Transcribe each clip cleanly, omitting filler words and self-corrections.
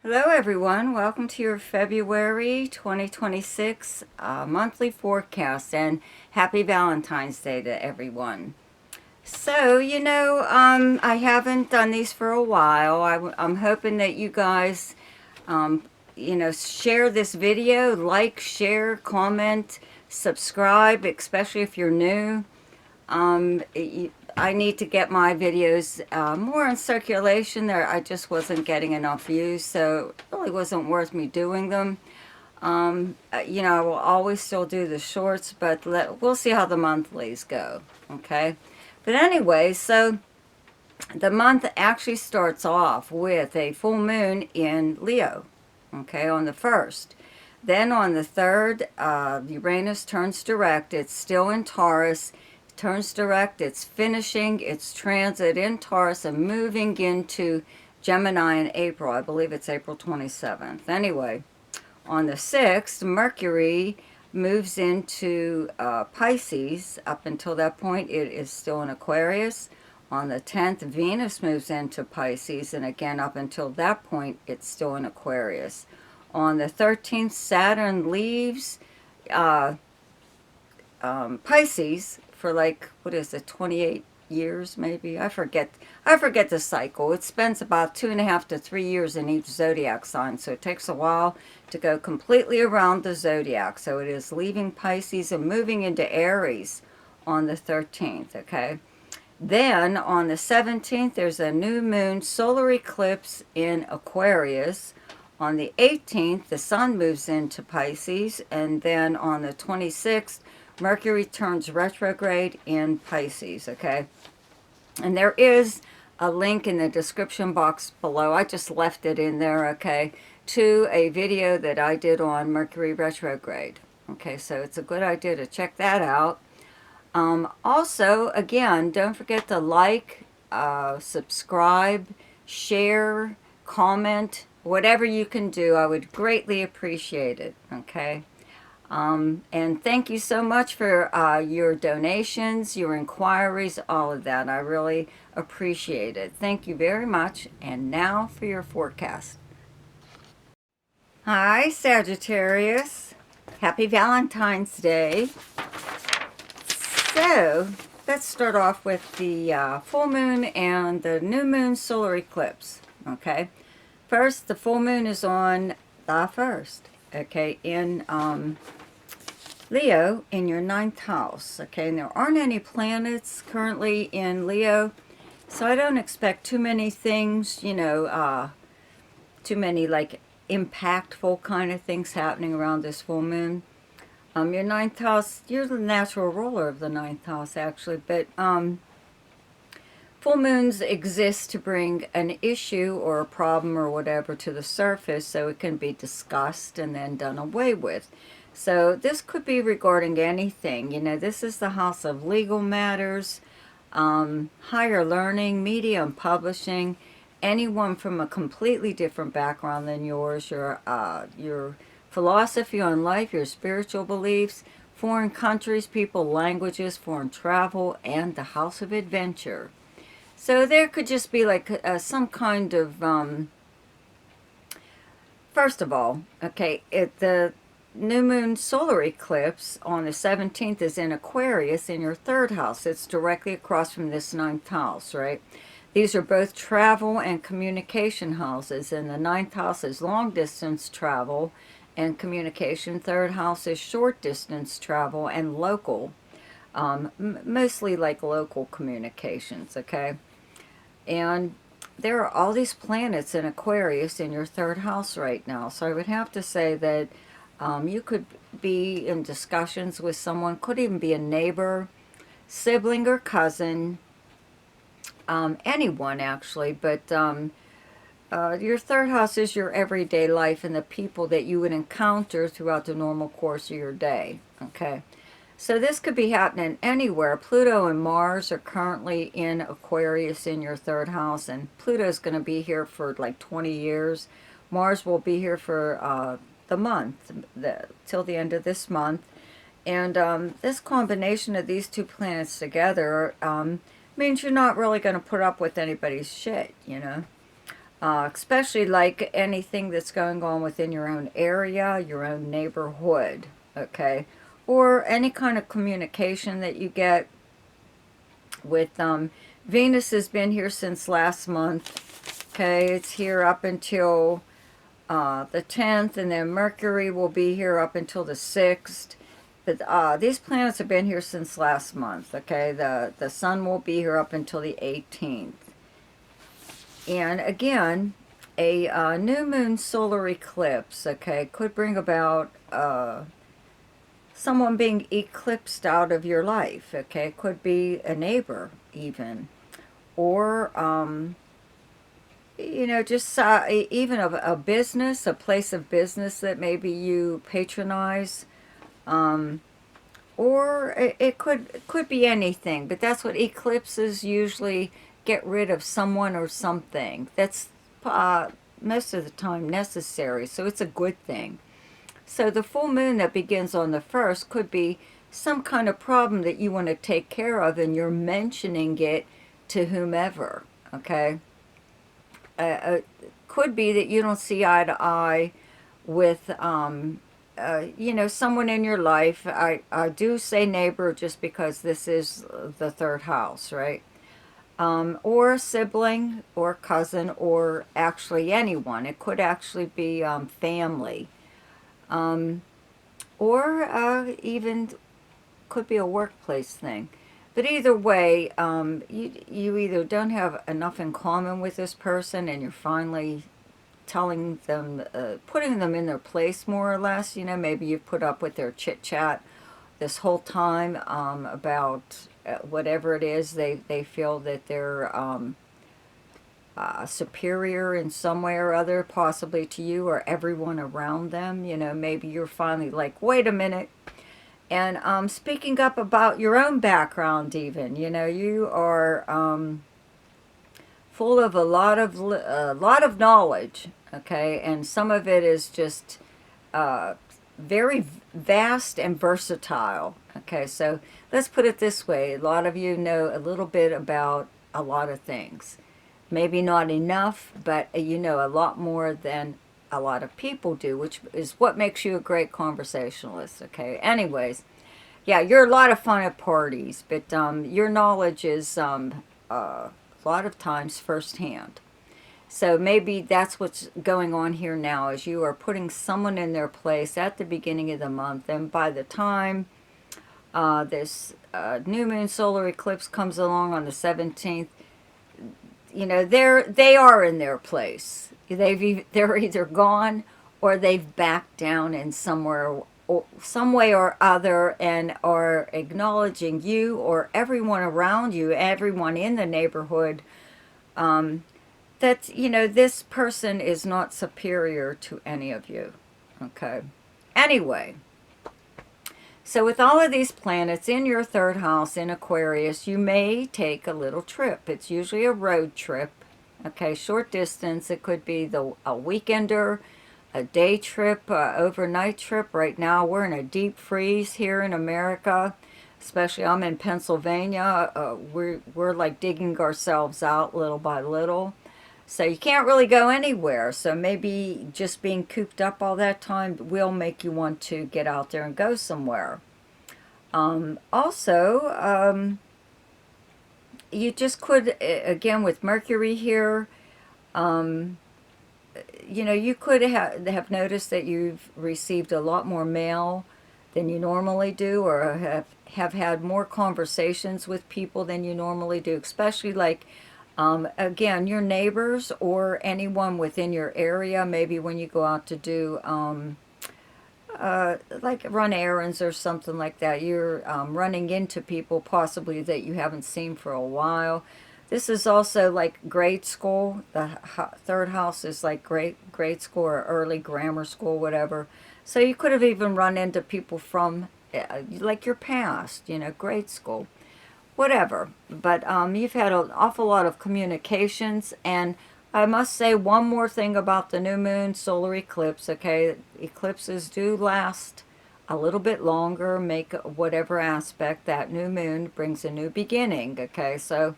Hello everyone, welcome to your February 2026 monthly forecast, and happy Valentine's Day to everyone. So, I haven't done these for a while. I'm hoping that you guys, share this video, like, share, comment, subscribe, especially if you're new. I need to get my videos more in circulation. There, I just wasn't getting enough views, so it really wasn't worth me doing them. I will always still do the shorts, but we'll see how the monthlies go. Okay, but anyway, so the month actually starts off with a full moon in Leo. Okay, on the 1st. Then on the 3rd, Uranus turns direct. It's still in Taurus. Turns direct. It's finishing its transit in Taurus and moving into Gemini in April. I believe it's April 27th. Anyway, on the 6th, Mercury moves into Pisces. Up until that point, it is still in Aquarius. On the 10th, Venus moves into Pisces, and again, up until that point, it's still in Aquarius. On the 13th, Saturn leaves uh, Pisces for what is it, 28 years maybe? I forget the cycle. It spends about 2.5 to 3 years in each zodiac sign, so it takes a while to go completely around the zodiac. So it is leaving Pisces and moving into Aries on the 13th, okay? Then on the 17th, there's a new moon solar eclipse in Aquarius. On the 18th, the sun moves into Pisces, and then on the 26th, Mercury turns retrograde in Pisces, okay? And there is a link in the description box below. I just left it in there, okay, to a video that I did on Mercury retrograde. Okay, so it's a good idea to check that out. Also, again, don't forget to like, subscribe, share, comment, whatever you can do. I would greatly appreciate it, okay? And thank you so much for your donations, your inquiries, all of that. I really appreciate it. Thank you very much. And now for your forecast. Hi, Sagittarius. Happy Valentine's Day. So, let's start off with the full moon and the new moon solar eclipse. Okay. First, the full moon is on the 1st. Okay, in Leo, in your 9th house. Okay, and there aren't any planets currently in Leo, so I don't expect too many things, too many impactful kind of things happening around this full moon. Your 9th house, you're the natural ruler of the 9th house, actually, but full moons exist to bring an issue or a problem or whatever to the surface so it can be discussed and then done away with. So this could be regarding anything. This is the house of legal matters, higher learning, media and publishing, anyone from a completely different background than yours, your philosophy on life, your spiritual beliefs, foreign countries, people, languages, foreign travel, and the house of adventure. So there could just be some kind of, first of all, okay, the new moon solar eclipse on the 17th is in Aquarius in your 3rd house. It's directly across from this 9th house, right? These are both travel and communication houses, and the 9th house is long distance travel and communication. 3rd house is short distance travel and local, mostly local communications, okay? And there are all these planets in Aquarius in your 3rd house right now, so I would have to say that you could be in discussions with someone, could even be a neighbor, sibling or cousin, anyone actually, but your 3rd house is your everyday life and the people that you would encounter throughout the normal course of your day, okay? So this could be happening anywhere. Pluto and Mars are currently in Aquarius in your 3rd house, and Pluto's going to be here for 20 years. Mars will be here for the month, till the end of this month. And this combination of these two planets together means you're not really going to put up with anybody's shit, especially like anything that's going on within your own area, your own neighborhood, okay? Or any kind of communication that you get with Venus has been here since last month, okay? It's here up until the 10th, and then Mercury will be here up until the 6th. But these planets have been here since last month, okay? The Sun will be here up until the 18th. And again, a new moon solar eclipse, okay, could bring about someone being eclipsed out of your life, okay? It could be a neighbor even. Or, you know, just even a business, a place of business that maybe you patronize. Or it could be anything, but that's what eclipses usually get rid of, someone or something. That's most of the time necessary, so it's a good thing. So the full moon that begins on the 1st could be some kind of problem that you want to take care of, and you're mentioning it to whomever, okay? Could be that you don't see eye to eye with you know, someone in your life. I do say neighbor just because this is the 3rd house, right? Or a sibling or cousin, or actually anyone. It could actually be family. Or even could be a workplace thing. But either way, you either don't have enough in common with this person, and you're finally telling them, putting them in their place more or less. You know, maybe you've put up with their chit chat this whole time about whatever it is they feel that they're superior in some way or other, possibly to you or everyone around them. You know, maybe you're finally like, wait a minute. And speaking up about your own background even, you know, you are full of a lot of knowledge, okay? And some of it is just very vast and versatile, okay? So let's put it this way. A lot of you know a little bit about a lot of things. Maybe not enough, but you know a lot more than a lot of people do, which is what makes you a great conversationalist, okay? Anyways, yeah, you're a lot of fun at parties, but your knowledge is a lot of times firsthand. So maybe that's what's going on here now, is you are putting someone in their place at the beginning of the month, and by the time this new moon solar eclipse comes along on the 17th, you know, they are in their place. They're either gone or they've backed down in somewhere, or some way or other, and are acknowledging you or everyone around you, everyone in the neighborhood, that, you know, this person is not superior to any of you. Okay. Anyway, so with all of these planets in your 3rd house in Aquarius, you may take a little trip. It's usually a road trip, okay, short distance. It could be a weekender, a day trip, overnight trip. Right now we're in a deep freeze here in America, especially I'm in Pennsylvania. We're like digging ourselves out little by little. So you can't really go anywhere. So maybe just being cooped up all that time will make you want to get out there and go somewhere. Also, you just could, again, with Mercury here, you know, you could have noticed that you've received a lot more mail than you normally do, or have had more conversations with people than you normally do, especially like, again, your neighbors or anyone within your area. Maybe when you go out to do like run errands or something like that, you're running into people possibly that you haven't seen for a while. This is also like grade school. The 3rd house is like grade school or early grammar school, whatever. So you could have even run into people from like your past, you know, grade school, whatever. But you've had an awful lot of communications. And I must say one more thing about the new moon solar eclipse, okay? Eclipses do last a little bit longer, make whatever aspect. That new moon brings a new beginning, okay? So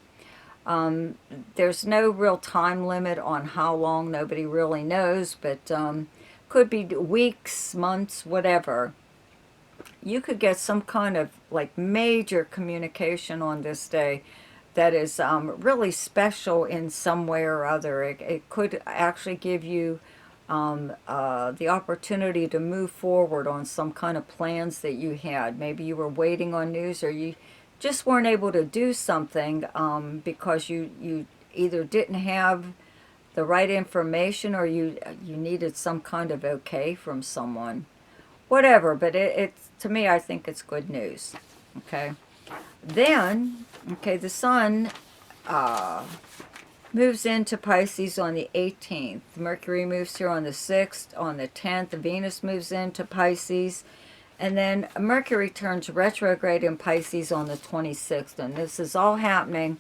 There's no real time limit on how long, nobody really knows, but could be weeks, months, whatever. You could get some kind of like major communication on this day that is really special in some way or other. It could actually give you the opportunity to move forward on some kind of plans that you had. Maybe you were waiting on news, or you just weren't able to do something because you either didn't have the right information, or you needed some kind of okay from someone. Whatever, but it's, to me, I think it's good news. Okay. Then, okay, the sun uh, moves into Pisces on the 18th. Mercury moves here on the 6th. On the 10th, Venus moves into Pisces. And then Mercury turns retrograde in Pisces on the 26th. And this is all happening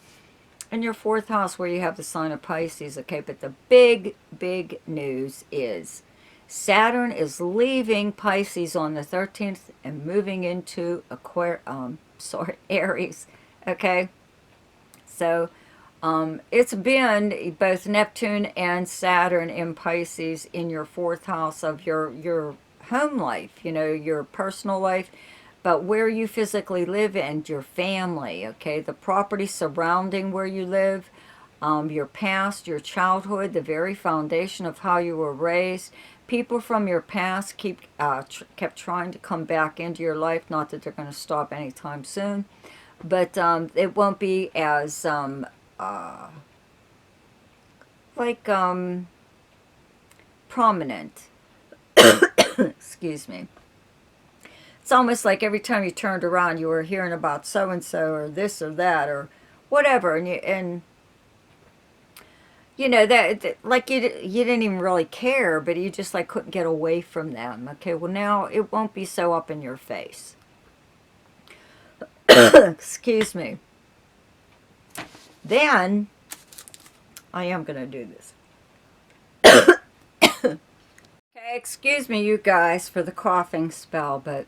in your 4th house where you have the sign of Pisces. Okay, but the big, big news is Saturn is leaving Pisces on the 13th and moving into Aries. Okay, so it's been both Neptune and Saturn in Pisces in your 4th house of your home life, your personal life, but where you physically live and your family. Okay, the property surrounding where you live, your past, your childhood, the very foundation of how you were raised. People from your past kept trying to come back into your life. Not that they're going to stop anytime soon, but it won't be as prominent. Excuse me. It's almost like every time you turned around, you were hearing about so and so or this or that or whatever, and that like you didn't even really care, but you just like couldn't get away from them. Okay, well, now it won't be so up in your face. Excuse me. Then I am gonna do this. Okay, excuse me, you guys, for the coughing spell, but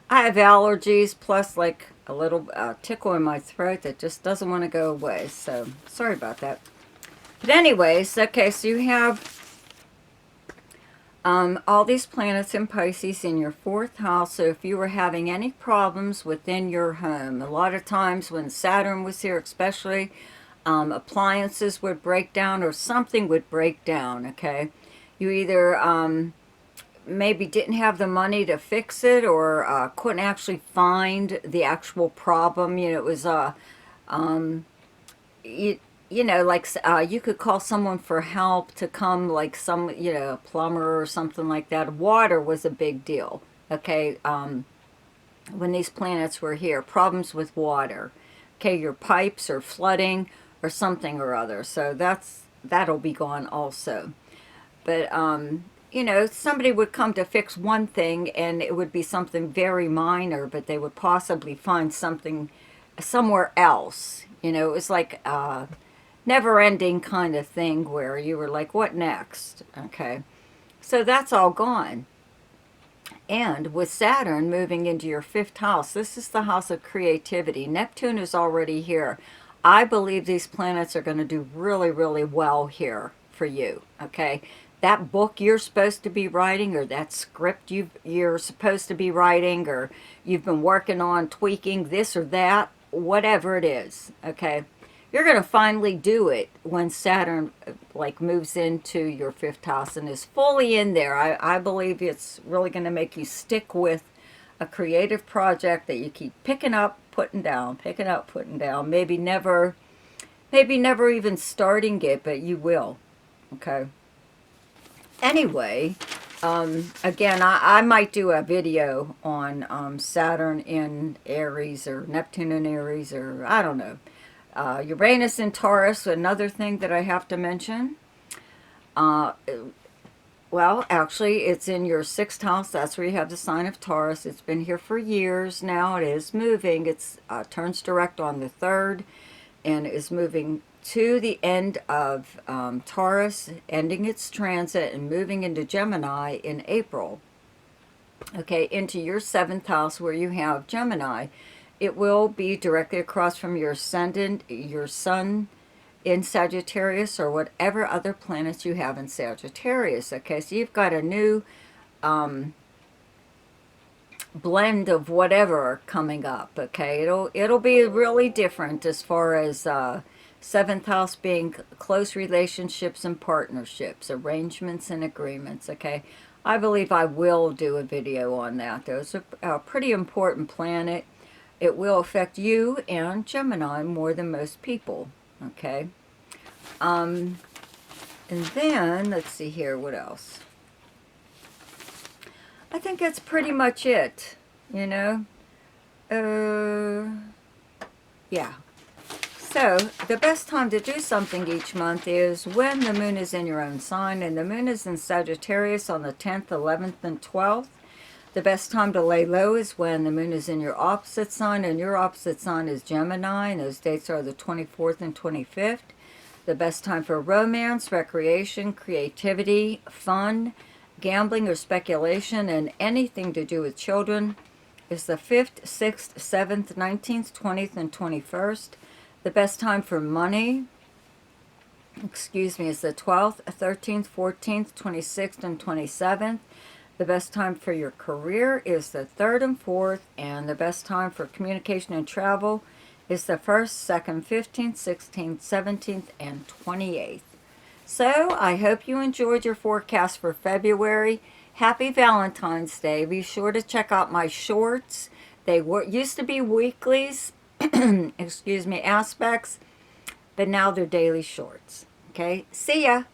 I have allergies plus like a little tickle in my throat that just doesn't want to go away. So sorry about that. But anyways, okay, so you have all these planets in Pisces in your 4th house. So if you were having any problems within your home, a lot of times when Saturn was here especially, appliances would break down or something would break down, okay? You either maybe didn't have the money to fix it, or couldn't actually find the actual problem. It was like you could call someone for help to come, like some, a plumber or something like that. Water was a big deal, okay? When these planets were here, problems with water. Okay, your pipes are flooding or something or other. So that'll be gone also. But, somebody would come to fix one thing and it would be something very minor, but they would possibly find something somewhere else. It was like never-ending kind of thing where you were like, what next? Okay, so that's all gone. And with Saturn moving into your 5th house, this is the house of creativity. Neptune is already here. I believe these planets are going to do really, really well here for you, okay? That book you're supposed to be writing, or that script you're supposed to be writing, or you've been working on tweaking this or that, whatever it is, okay? You're going to finally do it when Saturn like moves into your 5th house and is fully in there. I believe it's really going to make you stick with a creative project that you keep picking up, putting down, picking up, putting down. Maybe never even starting it, but you will. Okay. Anyway, again, I might do a video on Saturn in Aries or Neptune in Aries, or I don't know. Uranus in Taurus, another thing that I have to mention. Well, actually, it's in your 6th house. That's where you have the sign of Taurus. It's been here for years now. It is moving. It turns direct on the 3rd and is moving to the end of Taurus, ending its transit and moving into Gemini in April. Okay, into your 7th house where you have Gemini. It will be directly across from your ascendant, your sun, in Sagittarius or whatever other planets you have in Sagittarius. Okay, so you've got a new blend of whatever coming up. Okay, it'll be really different as far as seventh house being close relationships and partnerships, arrangements and agreements. Okay, I believe I will do a video on that. Those are a pretty important planet. It will affect you and Gemini more than most people. Okay, and then let's see here, what else? I think that's pretty much it, you know. Yeah. So, the best time to do something each month is when the moon is in your own sign, and the moon is in Sagittarius on the 10th, 11th, and 12th. The best time to lay low is when the moon is in your opposite sign, and your opposite sign is Gemini, and those dates are the 24th and 25th. The best time for romance, recreation, creativity, fun, gambling or speculation, and anything to do with children is the 5th, 6th, 7th, 19th, 20th, and 21st. The best time for money, is the 12th, 13th, 14th, 26th, and 27th. The best time for your career is the 3rd and 4th, and the best time for communication and travel is the 1st, 2nd, 15th, 16th, 17th, and 28th. So, I hope you enjoyed your forecast for February. Happy Valentine's Day. Be sure to check out my shorts. They used to be weeklies, aspects, but now they're daily shorts. Okay, see ya.